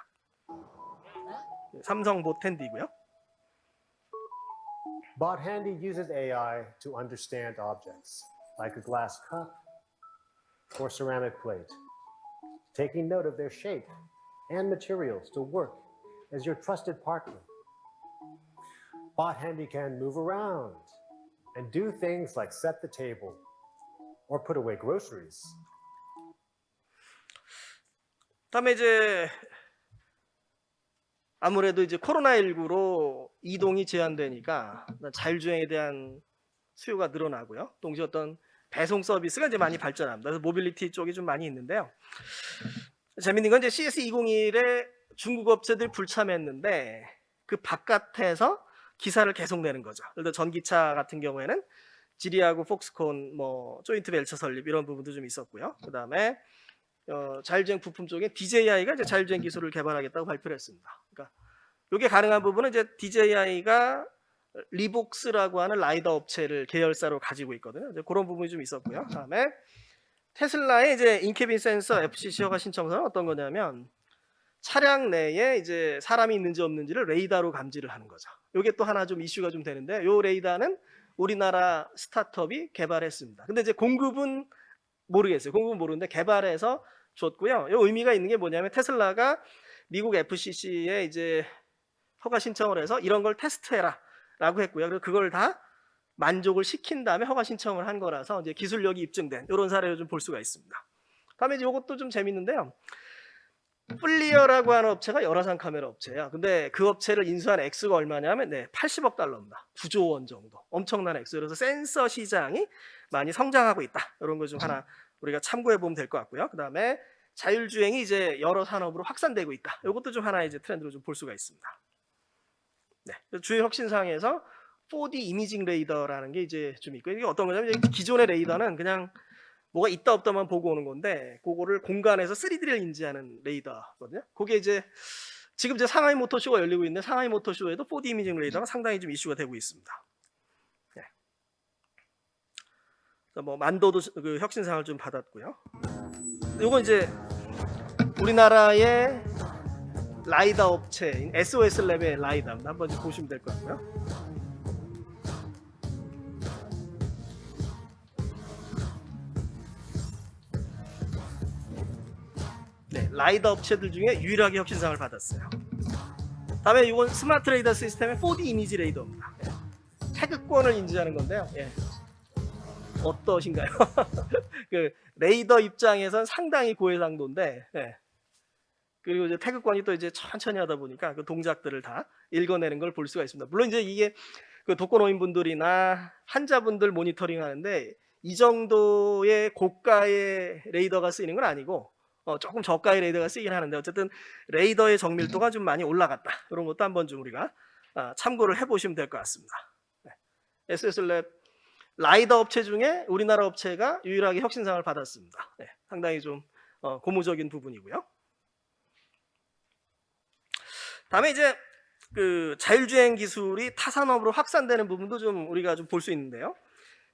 삼성 보텐디고요. Bot Handy uses AI to understand objects, like a glass cup or ceramic plate, taking note of their shape and materials to work as your trusted partner. Bot Handy can move around and do things like set the table or put away groceries. 다음에 이제 아무래도 이제 코로나19로 이동이 제한되니까 자율주행에 대한 수요가 늘어나고요. 동시에 어떤 배송 서비스가 이제 많이 발전합니다. 그래서 모빌리티 쪽이 좀 많이 있는데요. 재밌는 건 이제 CS201에 중국 업체들이 불참했는데 그 바깥에서 기사를 계속 내는 거죠. 예를 들어 전기차 같은 경우에는 지리하고 폭스콘, 뭐 조인트 벤처 설립 이런 부분도 좀 있었고요. 그 다음에 자율주행 부품 쪽에 DJI가 이제 자율주행 기술을 개발하겠다고 발표를 했습니다. 그러니까 이게 가능한 부분은 이제 DJI가 리복스라고 하는 라이더 업체를 계열사로 가지고 있거든요. 이제 그런 부분이 좀 있었고요. 그다음에 테슬라의 이제 인캐빈 센서 FCC 허가 신청서는 어떤 거냐면 차량 내에 이제 사람이 있는지 없는지를 레이더로 감지를 하는 거죠. 이게 또 하나 좀 이슈가 좀 되는데 이 레이더는 우리나라 스타트업이 개발했습니다. 근데 이제 공급은 모르겠어요. 공급은 모르는데 개발해서 줬고요. 이 의미가 있는 게 뭐냐면 테슬라가 미국 FCC에 이제 허가 신청을 해서 이런 걸 테스트해라라고 했고요. 그래서 그걸 다 만족을 시킨 다음에 허가 신청을 한 거라서 이제 기술력이 입증된 이런 사례를 좀 볼 수가 있습니다. 다음에 이제 이것도 좀 재밌는데요. 플리어라고 하는 업체가 열화상 카메라 업체예요. 근데 그 업체를 인수한 액수가 얼마냐면 80억 달러입니다. 9조 원 정도. 엄청난 액수. 그래서 센서 시장이 많이 성장하고 있다. 이런 거 좀 하나 우리가 참고해 보면 될 것 같고요. 그다음에 자율주행이 이제 여러 산업으로 확산되고 있다. 이것도 좀 하나의 이제 트렌드로 좀 볼 수가 있습니다. 네. 주요 혁신사항에서 4D 이미징 레이더라는 게 이제 좀 있고 이게 어떤 거냐면 기존의 레이더는 그냥 뭐가 있다 없다만 보고 오는 건데 그거를 공간에서 3D를 인지하는 레이더거든요. 그게 이제 지금 이제 상하이 모터쇼가 열리고 있는데 상하이 모터쇼에도 4D 이미징 레이더가 상당히 좀 이슈가 되고 있습니다. 네. 뭐 만도도 그 혁신상을 좀 받았고요. 이건 이제 우리나라의 라이더 업체인 SOS랩의 라이더 한번 좀 보시면 될 것 같고요. 네, 라이더 업체들 중에 유일하게 혁신상을 받았어요. 다음에 이건 스마트 레이더 시스템의 4D 이미지 레이더입니다. 예. 태극권을 인지하는 건데요. 예. 어떠신가요? 그 레이더 입장에선 상당히 고해상도인데, 예. 그리고 이제 태극권이 또 이제 천천히 하다 보니까 그 동작들을 다 읽어내는 걸 볼 수가 있습니다. 물론 이제 이게 그 독거노인분들이나 환자분들 모니터링 하는데 이 정도의 고가의 레이더가 쓰이는 건 아니고 조금 저가의 레이더가 쓰이긴 하는데 어쨌든 레이더의 정밀도가 좀 많이 올라갔다. 이런 것도 한번 좀 우리가 참고를 해보시면 될 것 같습니다. 네. SOS랩 라이더 업체 중에 우리나라 업체가 유일하게 혁신상을 받았습니다. 네. 상당히 좀 고무적인 부분이고요. 다음에 이제 그 자율주행 기술이 타 산업으로 확산되는 부분도 좀 우리가 좀 볼 수 있는데요.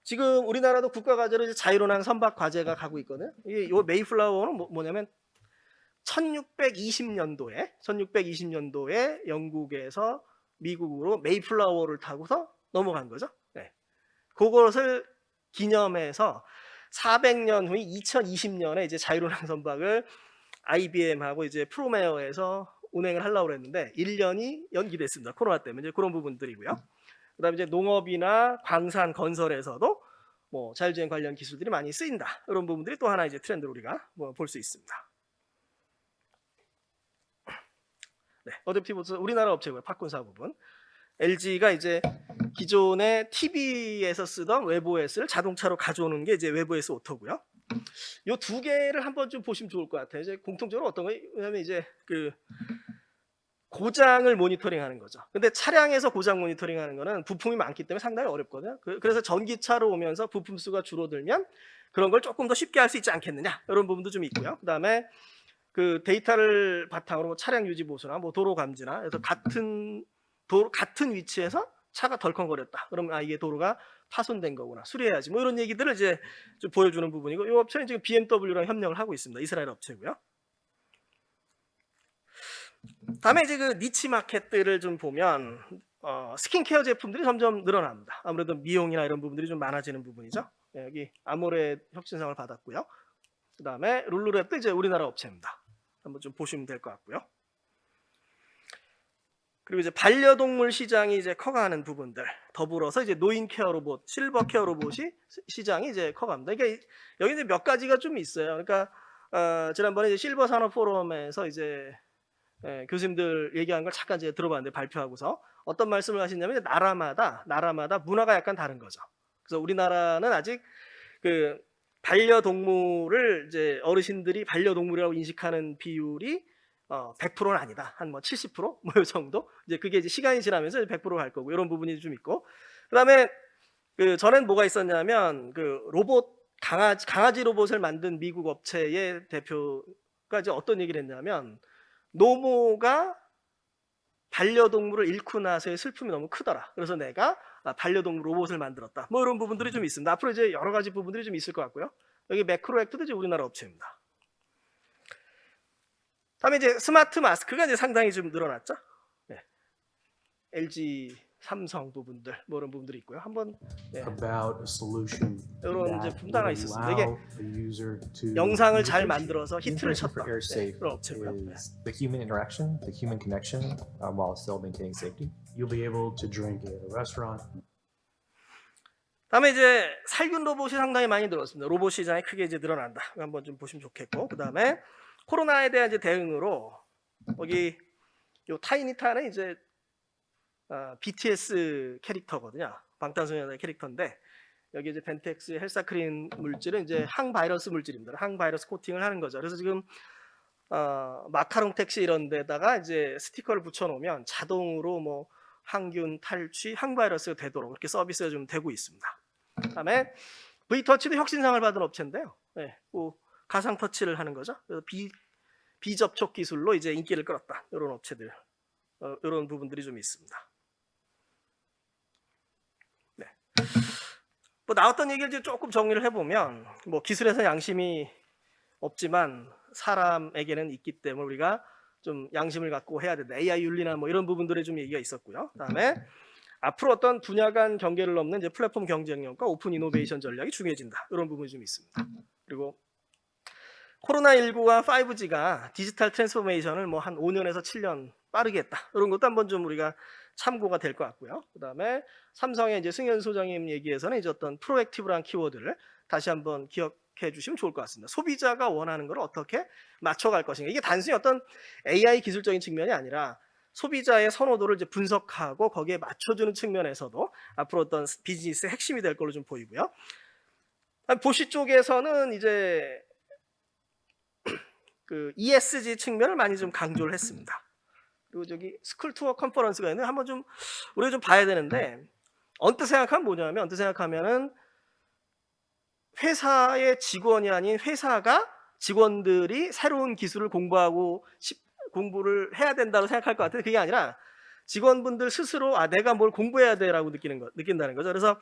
지금 우리나라도 국가 과제로 이제 자율운항 선박 과제가 가고 있거든요. 이 메이플라워는 뭐냐면 1620년도에 영국에서 미국으로 메이플라워를 타고서 넘어간 거죠. 네. 그것을 기념해서 400년 후인 2020년에 이제 자율운항 선박을 IBM하고 이제 프로메어에서 운행을 하려고 했는데 1년이 연기됐습니다. 코로나 때문에 이제 그런 부분들이고요. 그다음에 이제 농업이나 광산 건설에서도 뭐 자율주행 관련 기술들이 많이 쓰인다. 이런 부분들이 또 하나 이제 트렌드로 우리가 볼 수 있습니다. 네, 어댑티브 우리나라 업체고요. 팝콘사 부분. LG가 이제 기존의 TV에서 쓰던 웨브OS를 자동차로 가져오는 게 이제 웨브OS 오토고요. 이 두 개를 한번 좀 보시면 좋을 것 같아요. 이제 공통적으로 어떤 거예요? 왜냐면 이제 그 고장을 모니터링하는 거죠. 근데 차량에서 고장 모니터링하는 거는 부품이 많기 때문에 상당히 어렵거든요. 그래서 전기차로 오면서 부품 수가 줄어들면 그런 걸 조금 더 쉽게 할 수 있지 않겠느냐 이런 부분도 좀 있고요. 그다음에 그 데이터를 바탕으로 차량 유지 보수나 뭐 도로 감지나 그래서 같은 위치에서 차가 덜컹거렸다. 그러면 이게 도로가 파손된 거구나. 수리해야지. 뭐 이런 얘기들을 이제 좀 보여주는 부분이고 이 업체는 지금 BMW랑 협력을 하고 있습니다. 이스라엘 업체고요. 다음에 이제 그 니치 마켓들을 좀 보면 스킨케어 제품들이 점점 늘어납니다. 아무래도 미용이나 이런 부분들이 좀 많아지는 부분이죠. 네, 여기 아모레 혁신상을 받았고요. 그 다음에 룰루랩도 이제 우리나라 업체입니다. 한번 좀 보시면 될 것 같고요. 그리고 이제 반려동물 시장이 이제 커가는 부분들 더불어서 이제 노인 케어 로봇, 실버 케어 로봇이 시장이 이제 커갑니다. 그러니까 여기 이제 몇 가지가 좀 있어요. 그러니까 지난번에 이제 실버 산업 포럼에서 이제 교수님들 얘기한 걸 잠깐 이제 들어봤는데 발표하고서 어떤 말씀을 하시냐면 이제 나라마다 문화가 약간 다른 거죠. 그래서 우리나라는 아직 그 반려동물을 이제 어르신들이 반려동물이라고 인식하는 비율이 100%는 아니다. 한 뭐 70%? 뭐 이 정도? 이제 그게 이제 시간이 지나면서 100% 갈 거고 이런 부분이 좀 있고. 그다음에 그 전엔 뭐가 있었냐면 그 로봇 강아지 로봇을 만든 미국 업체의 대표가 이제 어떤 얘기를 했냐면 노모가 반려동물을 잃고 나서의 슬픔이 너무 크더라. 그래서 내가 반려동물 로봇을 만들었다. 뭐 이런 부분들이 좀 있습니다. 앞으로 이제 여러 가지 부분들이 좀 있을 것 같고요. 여기 매크로액트도 이제 우리나라 업체입니다. 다음에 이제 스마트 마스크가 이제 상당히 좀 늘어났죠. 네. LG, 삼성 부분들 뭐 이런 부분들이 있고요. 한번 네. about a solution 이런 that 제품 하나 would 있었습니다. allow 이게 the user to 영상을 잘 use 만들어서 히트를 Information 쳤다. for AirSafe 그런 업체고요. 네. is the human interaction, the human connection, while still maintaining safety. You'll be able to drink at a restaurant. 다음에 이제 살균 로봇이 상당히 많이 늘었습니다. 로봇 시장이 크게 이제 늘어난다. 이거 한번 좀 보시면 좋겠고, 그 다음에 코로나에 대한 이제 대응으로 여기 요 타이니타는 이제 BTS 캐릭터거든요. 방탄소년단 캐릭터인데 여기 이제 벤텍스의 헬사크린 물질은 이제 항바이러스 물질입니다. 항바이러스 코팅을 하는 거죠. 그래서 지금 마카롱 택시 이런 데다가 이제 스티커를 붙여놓으면 자동으로 뭐 항균 탈취, 항바이러스가 되도록 이렇게 서비스가 좀 되고 있습니다. 그다음에 V터치도 혁신상을 받은 업체인데요. 네, 뭐 가상 터치를 하는 거죠. 그래서 비접촉 기술로 이제 인기를 끌었다. 이런 업체들, 이런 부분들이 좀 있습니다. 네. 뭐 나왔던 얘기를 이제 조금 정리를 해보면 뭐 기술에서 양심이 없지만 사람에게는 있기 때문에 우리가 좀 양심을 갖고 해야 된다. AI 윤리나 뭐 이런 부분들의 좀 얘기가 있었고요. 그다음에 앞으로 어떤 분야 간 경계를 넘는 이제 플랫폼 경쟁력과 오픈 이노베이션 전략이 중요해진다. 이런 부분이 좀 있습니다. 그리고 코로나19와 5G가 디지털 트랜스포메이션을 뭐 한 5년에서 7년 빠르게 했다. 이런 것도 한번 좀 우리가 참고가 될 것 같고요. 그다음에 삼성의 이제 승현 소장님 얘기에서는 이제 어떤 프로액티브라는 키워드를 다시 한번 기억해 주시면 좋을 것 같습니다. 소비자가 원하는 걸 어떻게 맞춰갈 것인가. 이게 단순히 어떤 AI 기술적인 측면이 아니라 소비자의 선호도를 이제 분석하고 거기에 맞춰주는 측면에서도 앞으로 어떤 비즈니스의 핵심이 될 걸로 좀 보이고요. 보시 쪽에서는 이제 그 ESG 측면을 많이 좀 강조를 했습니다. 그리고 저기 스쿨 투어 컨퍼런스가 있는데 한번 좀 우리가 좀 봐야 되는데 언뜻 생각하면 뭐냐면 언뜻 생각하면은 회사의 직원이 아닌 회사가 직원들이 새로운 기술을 공부를 해야 된다고 생각할 것 같은데 그게 아니라 직원분들 스스로 내가 뭘 공부해야 돼라고 느낀다는 거죠. 그래서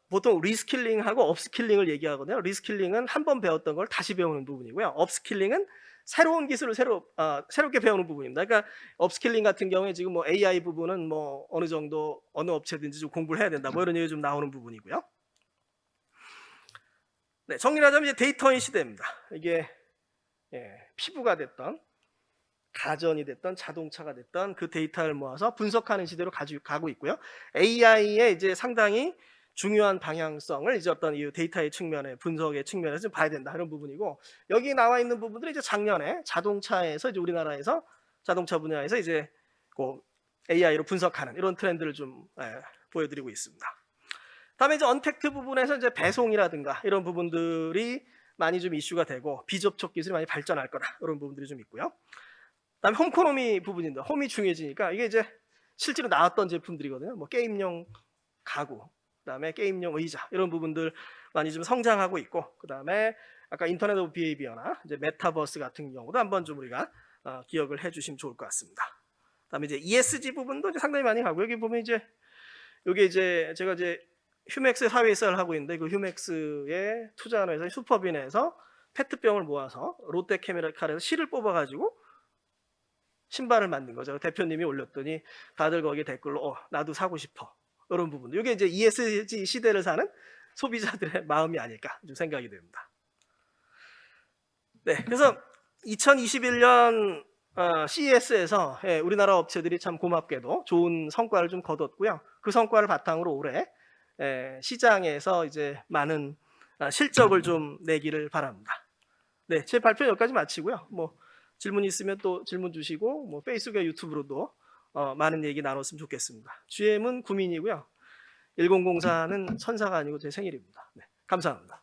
보통 리스킬링하고 업스킬링을 얘기하거든요. 리스킬링은 한 번 배웠던 걸 다시 배우는 부분이고요. 업스킬링은 새로운 기술을 새롭게 배우는 부분입니다. 그러니까 업스킬링 같은 경우에 지금 뭐 AI 부분은 뭐 어느 정도 어느 업체든지 좀 공부를 해야 된다. 뭐 이런 얘기 좀 나오는 부분이고요. 네, 정리를 하자면 이제 데이터의 시대입니다. 이게 피부가 됐던 가전이 됐던 자동차가 됐던 그 데이터를 모아서 분석하는 시대로 가고 있고요. AI의 이제 상당히 중요한 방향성을 이제 어떤 이 데이터의 측면에 분석의 측면에서 좀 봐야 된다 이런 부분이고 여기 나와 있는 부분들이 이제 작년에 자동차에서 이제 우리나라에서 자동차 분야에서 이제 그 AI로 분석하는 이런 트렌드를 좀 보여드리고 있습니다. 다음에 이제 언택트 부분에서 이제 배송이라든가 이런 부분들이 많이 좀 이슈가 되고 비접촉 기술이 많이 발전할 거다 이런 부분들이 좀 있고요. 그다음에 홈코노미 부분인데 홈이 중요해지니까 이게 이제 실제로 나왔던 제품들이거든요. 뭐 게임용 가구, 그다음에 게임용 의자 이런 부분들 많이 좀 성장하고 있고 그다음에 아까 인터넷 오브 비헤이비어나 이제 메타버스 같은 경우도 한번 좀 우리가 기억을 해주시면 좋을 것 같습니다. 그다음에 이제 ESG 부분도 이제 상당히 많이 가고 여기 보면 이제 여기 이제 제가 이제 휴맥스 사회이사를 하고 있는데 그 휴맥스에 투자하는 회사 슈퍼빈에서 페트병을 모아서 롯데케미칼에서 실을 뽑아가지고 신발을 만든 거죠. 대표님이 올렸더니 다들 거기 댓글로 나도 사고 싶어 이런 부분. 이게 이제 ESG 시대를 사는 소비자들의 마음이 아닐까 좀 생각이 됩니다. 네, 그래서 2021년 CES에서 우리나라 업체들이 참 고맙게도 좋은 성과를 좀 거뒀고요. 그 성과를 바탕으로 올해 시장에서 이제 많은 실적을 좀 내기를 바랍니다. 네, 제 발표 여기까지 마치고요. 뭐 질문 있으면 또 질문 주시고 뭐 페이스북과 유튜브로도 많은 얘기 나눴으면 좋겠습니다. GM은 구민이고요. 1004는 천사가 아니고 제 생일입니다. 네, 감사합니다.